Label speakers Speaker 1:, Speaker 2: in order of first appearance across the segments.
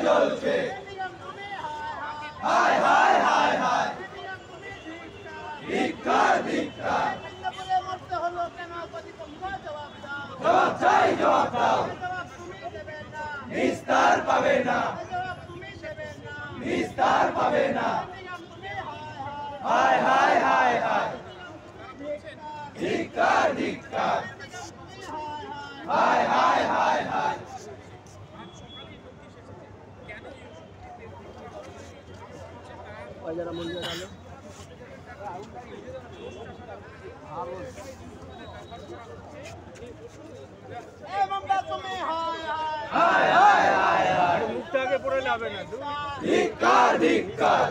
Speaker 1: জ্বলছে হায় হায় হায় হায় ধিক্কার ধিক্কার জবাব চাই জবাব দাও নিস্তার পাবে না নিস্তার পাবে না হায় হায় হায় হায় ধিক্কার ধিক্কার হায় হায় হায় হায়
Speaker 2: যারা মন্দিরে গেল মুখটাকে পড়ে যাবে না
Speaker 1: ধিক্কার ধিক্কার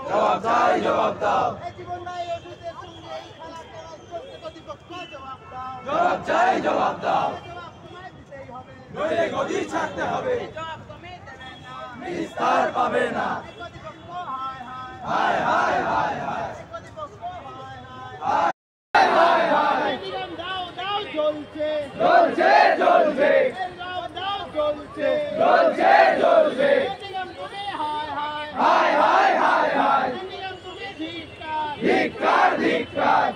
Speaker 1: জবাব চাই জবাব দাও জবাব চাই জবাব দাও নইলে গদি ছাড়তে হবে নিস্তার পাবে না হায় হায় হায় হায় জ্বলছে জ্বলছে জ্বলছে জ্বলছে হায় হায় হায় হায় ধিক্কার ধিক্কার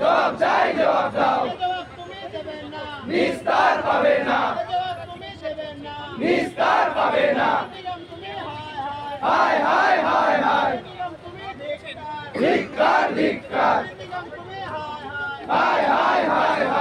Speaker 1: জবাব চাই জবাব দাও নিস্তার পাবে না নিস্তার পাবে না হায় হায় হায় হায় ধিক্কার ধিক্কার হায় হায় হায় হায়